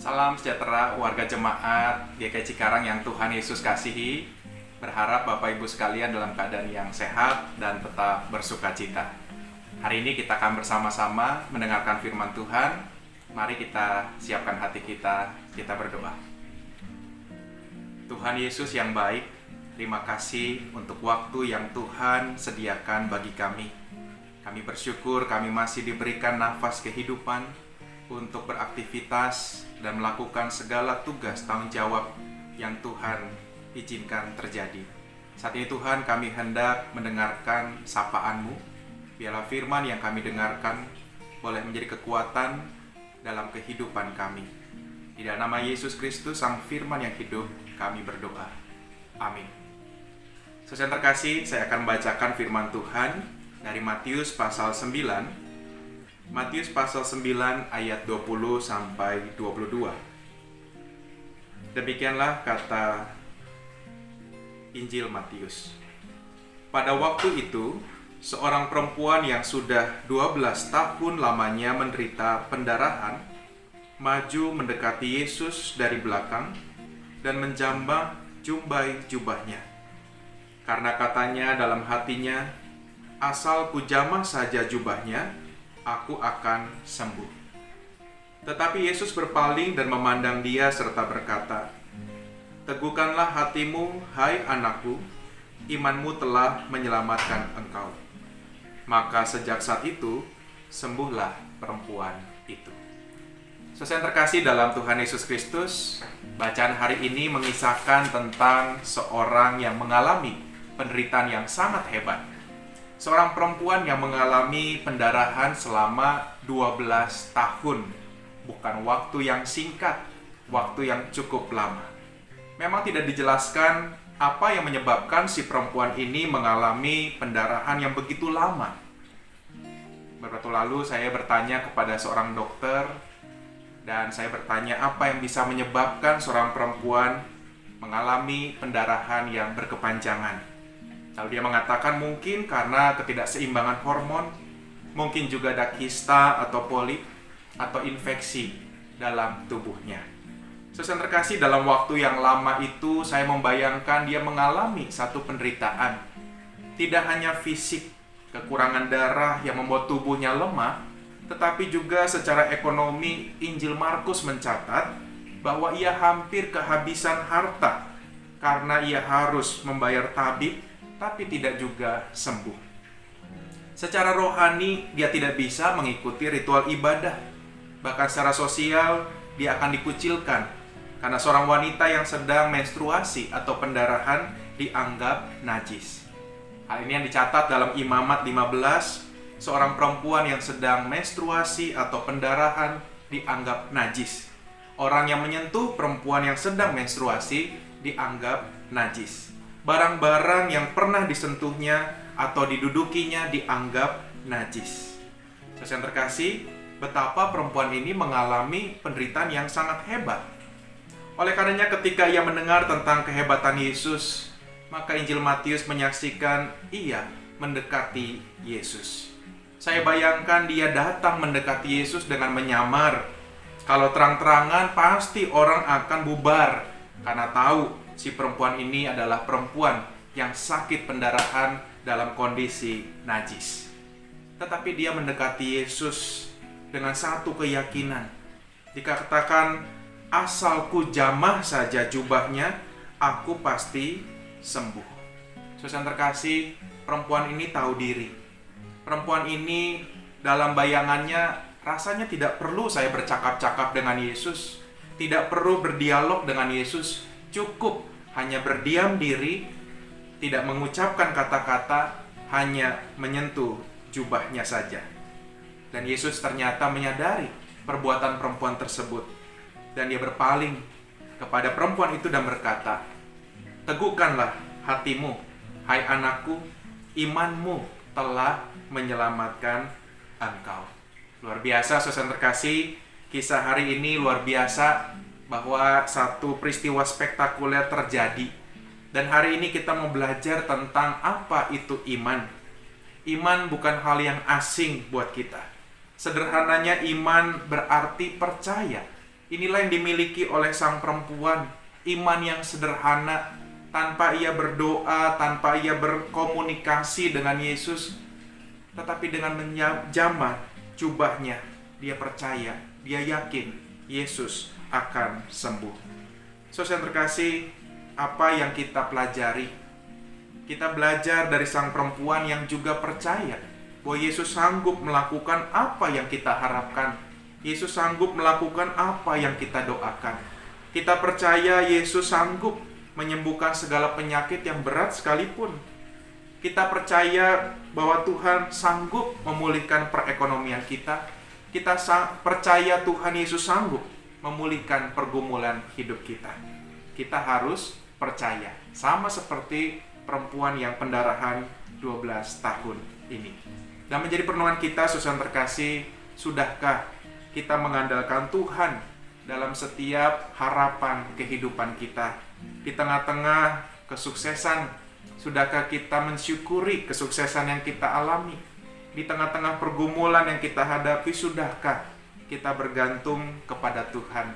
Salam sejahtera warga jemaat GKI Cikarang yang Tuhan Yesus kasihi. Berharap Bapak Ibu sekalian dalam keadaan yang sehat dan tetap bersukacita. Hari ini kita akan bersama-sama mendengarkan firman Tuhan. Mari kita siapkan hati kita berdoa. Tuhan Yesus yang baik, terima kasih untuk waktu yang Tuhan sediakan bagi kami. Kami bersyukur kami masih diberikan nafas kehidupan untuk beraktivitas dan melakukan segala tugas tanggung jawab yang Tuhan izinkan terjadi. Saat ini Tuhan, kami hendak mendengarkan sapaan-Mu. Biarlah firman yang kami dengarkan boleh menjadi kekuatan dalam kehidupan kami. Di dalam nama Yesus Kristus, Sang Firman yang hidup, kami berdoa. Amin. Saudara yang terkasih, saya akan membacakan firman Tuhan dari Matius pasal 9. Matius pasal 9 ayat 20 sampai 22. Demikianlah kata Injil Matius. Pada waktu itu, seorang perempuan yang sudah 12 tahun lamanya menderita pendarahan, maju mendekati Yesus dari belakang dan menjambak jumbai jubahnya. Karena katanya dalam hatinya, asal kujamah saja jubahnya, aku akan sembuh. Tetapi Yesus berpaling dan memandang dia serta berkata, teguhkanlah hatimu, hai anakku, imanmu telah menyelamatkan engkau. Maka sejak saat itu, sembuhlah perempuan itu. Saudara yang terkasih dalam Tuhan Yesus Kristus, bacaan hari ini mengisahkan tentang seorang yang mengalami penderitaan yang sangat hebat. Seorang perempuan yang mengalami pendarahan selama 12 tahun. Bukan waktu yang singkat, waktu yang cukup lama. Memang tidak dijelaskan apa yang menyebabkan si perempuan ini mengalami pendarahan yang begitu lama. Beberapa waktu lalu saya bertanya kepada seorang dokter, dan saya bertanya apa yang bisa menyebabkan seorang perempuan mengalami pendarahan yang berkepanjangan. Lalu dia mengatakan mungkin karena ketidakseimbangan hormon, mungkin juga ada kista atau polip atau infeksi dalam tubuhnya. Saudara terkasih, dalam waktu yang lama itu saya membayangkan dia mengalami satu penderitaan. Tidak hanya fisik, kekurangan darah yang membuat tubuhnya lemah, tetapi juga secara ekonomi. Injil Markus mencatat bahwa ia hampir kehabisan harta karena ia harus membayar tabib, tapi tidak juga sembuh. Secara rohani, dia tidak bisa mengikuti ritual ibadah. Bahkan secara sosial, dia akan dikucilkan karena seorang wanita yang sedang menstruasi atau pendarahan dianggap najis. Hal ini yang dicatat dalam Imamat 15, seorang perempuan yang sedang menstruasi atau pendarahan dianggap najis. Orang yang menyentuh perempuan yang sedang menstruasi dianggap najis. Barang-barang yang pernah disentuhnya atau didudukinya dianggap najis. Saudara yang terkasih, betapa perempuan ini mengalami penderitaan yang sangat hebat. Oleh karenanya ketika ia mendengar tentang kehebatan Yesus, maka Injil Matius menyaksikan ia mendekati Yesus. Saya bayangkan dia datang mendekati Yesus dengan menyamar. Kalau terang-terangan pasti orang akan bubar karena tahu si perempuan ini adalah perempuan yang sakit pendarahan dalam kondisi najis. Tetapi dia mendekati Yesus dengan satu keyakinan. Dikatakan, asalku jamah saja jubahnya, aku pasti sembuh. Saudara yang terkasih, perempuan ini tahu diri. Perempuan ini dalam bayangannya rasanya tidak perlu saya bercakap-cakap dengan Yesus, tidak perlu berdialog dengan Yesus, cukup hanya berdiam diri, tidak mengucapkan kata-kata, hanya menyentuh jubahnya saja. Dan Yesus ternyata menyadari perbuatan perempuan tersebut. Dan dia berpaling kepada perempuan itu dan berkata, teguhkanlah hatimu, hai anakku, imanmu telah menyelamatkan engkau. Luar biasa, saudara terkasih, kisah hari ini luar biasa bahwa satu peristiwa spektakuler terjadi. Dan hari ini kita mau belajar tentang apa itu iman. Iman bukan hal yang asing buat kita. Sederhananya iman berarti percaya Inilah yang dimiliki oleh sang perempuan, iman yang sederhana, tanpa ia berdoa, tanpa ia berkomunikasi dengan Yesus, tetapi dengan menjamah jubahnya, dia percaya, dia yakin Yesus akan sembuh. Saudara yang terkasih, apa yang kita pelajari? Kita belajar dari sang perempuan yang juga percaya bahwa Yesus sanggup melakukan apa yang kita harapkan. Yesus sanggup melakukan apa yang kita doakan. Kita percaya Yesus sanggup menyembuhkan segala penyakit yang berat sekalipun. Kita percaya bahwa Tuhan sanggup memulihkan perekonomian kita. Kita percaya Tuhan Yesus sanggup memulihkan pergumulan hidup kita. Kita harus percaya, sama seperti perempuan yang pendarahan 12 tahun ini. Dan menjadi perenungan kita, saudara terkasih, sudahkah kita mengandalkan Tuhan dalam setiap harapan kehidupan kita? Di tengah-tengah kesuksesan, sudahkah kita mensyukuri kesuksesan yang kita alami? Di tengah-tengah pergumulan yang kita hadapi, sudahkah kita bergantung kepada Tuhan?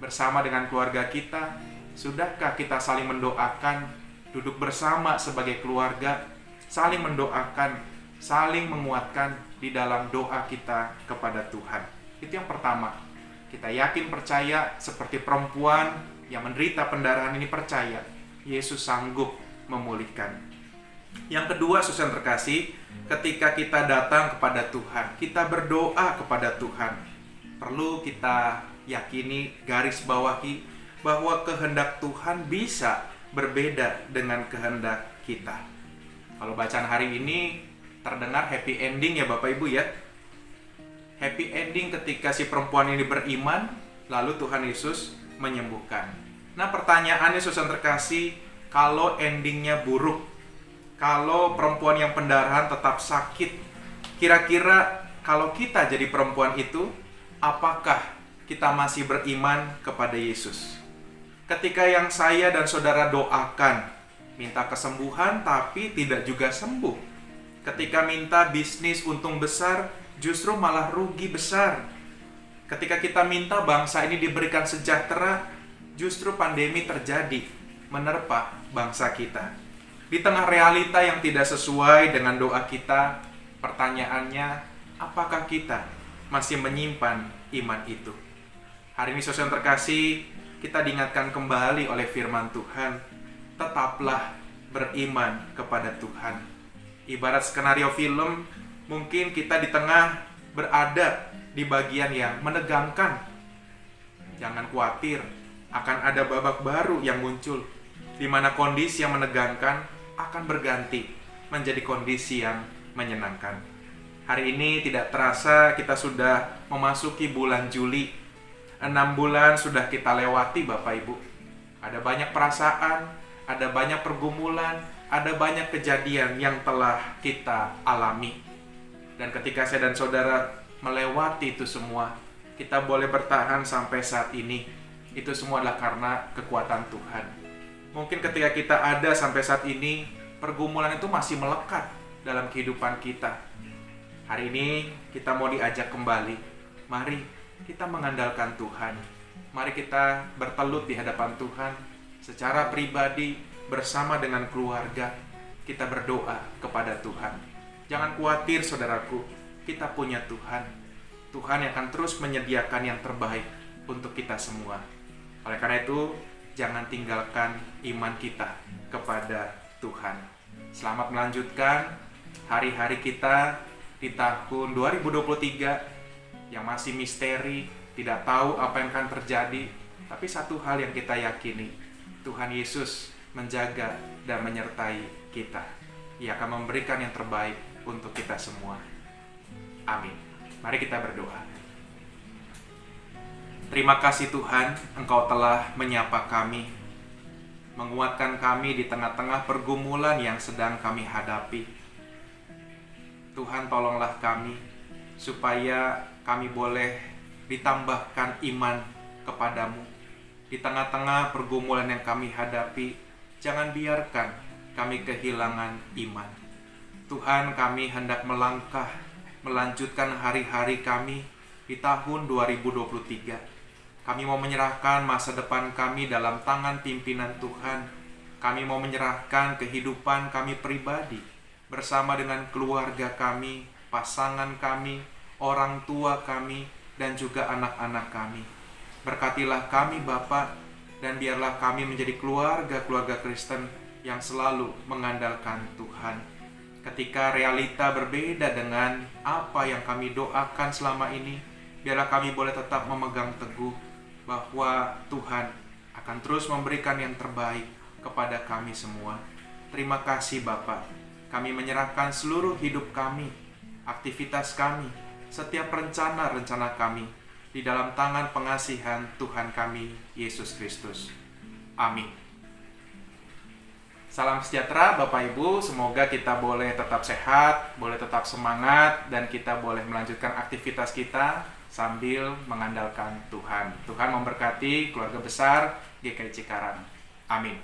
Bersama dengan keluarga kita, sudahkah kita saling mendoakan, duduk bersama sebagai keluarga, saling mendoakan, saling menguatkan di dalam doa kita kepada Tuhan? Itu yang pertama. Kita yakin percaya seperti perempuan yang menderita pendarahan ini, percaya Yesus sanggup memulihkan. Yang kedua, saudara yang terkasih, ketika kita datang kepada Tuhan, kita berdoa kepada Tuhan, perlu kita yakini, garis bawahi, bahwa kehendak Tuhan bisa berbeda dengan kehendak kita. Kalau bacaan hari ini terdengar happy ending ya Bapak Ibu ya. Happy ending ketika si perempuan ini beriman, lalu Tuhan Yesus menyembuhkan. Nah, pertanyaannya saudara terkasih, kalau endingnya buruk, kalau perempuan yang pendarahan tetap sakit, kira-kira kalau kita jadi perempuan itu, apakah kita masih beriman kepada Yesus? Ketika yang saya dan saudara doakan, minta kesembuhan tapi tidak juga sembuh. Ketika minta bisnis untung besar, justru malah rugi besar. Ketika kita minta bangsa ini diberikan sejahtera, justru pandemi terjadi, menerpa bangsa kita. Di tengah realita yang tidak sesuai dengan doa kita, pertanyaannya, apakah kita masih menyimpan iman itu? Hari ini saudara yang terkasih, kita diingatkan kembali oleh firman Tuhan, tetaplah beriman kepada Tuhan. Ibarat skenario film, mungkin kita di tengah berada di bagian yang menegangkan. Jangan khawatir, akan ada babak baru yang muncul, di mana kondisi yang menegangkan akan berganti menjadi kondisi yang menyenangkan. Hari ini tidak terasa kita sudah memasuki bulan Juli. 6 bulan sudah kita lewati Bapak Ibu. Ada banyak perasaan, ada banyak pergumulan, ada banyak kejadian yang telah kita alami. Dan ketika saya dan saudara melewati itu semua, kita boleh bertahan sampai saat ini. Itu semua adalah karena kekuatan Tuhan. Mungkin ketika kita ada sampai saat ini, pergumulan itu masih melekat dalam kehidupan kita. Hari ini kita mau diajak kembali. Mari kita mengandalkan Tuhan. Mari kita bertelut di hadapan Tuhan secara pribadi, bersama dengan keluarga. Kita berdoa kepada Tuhan. Jangan khawatir saudaraku, kita punya Tuhan. Tuhan yang akan terus menyediakan yang terbaik untuk kita semua. Oleh karena itu, jangan tinggalkan iman kita kepada Tuhan. Selamat melanjutkan hari-hari kita di tahun 2023 yang masih misteri, tidak tahu apa yang akan terjadi. Tapi satu hal yang kita yakini, Tuhan Yesus menjaga dan menyertai kita. Ia akan memberikan yang terbaik untuk kita semua. Amin. Mari kita berdoa. Terima kasih Tuhan, Engkau telah menyapa kami, menguatkan kami di tengah-tengah pergumulan yang sedang kami hadapi. Tuhan, tolonglah kami supaya kami boleh ditambahkan iman kepadamu. Di tengah-tengah pergumulan yang kami hadapi, jangan biarkan kami kehilangan iman. Tuhan, kami hendak melangkah, melanjutkan hari-hari kami di tahun 2023. Kami mau menyerahkan masa depan kami dalam tangan pimpinan Tuhan. Kami mau menyerahkan kehidupan kami pribadi bersama dengan keluarga kami, pasangan kami, orang tua kami, dan juga anak-anak kami. Berkatilah kami Bapa, dan biarlah kami menjadi keluarga-keluarga Kristen yang selalu mengandalkan Tuhan. Ketika realita berbeda dengan apa yang kami doakan selama ini, biarlah kami boleh tetap memegang teguh bahwa Tuhan akan terus memberikan yang terbaik kepada kami semua. Terima kasih Bapa. Kami menyerahkan seluruh hidup kami, aktivitas kami, setiap rencana-rencana kami di dalam tangan pengasihan Tuhan kami, Yesus Kristus. Amin. Salam sejahtera Bapak Ibu, semoga kita boleh tetap sehat, boleh tetap semangat, dan kita boleh melanjutkan aktivitas kita sambil mengandalkan Tuhan. Tuhan memberkati keluarga besar GKI Cikarang. Amin.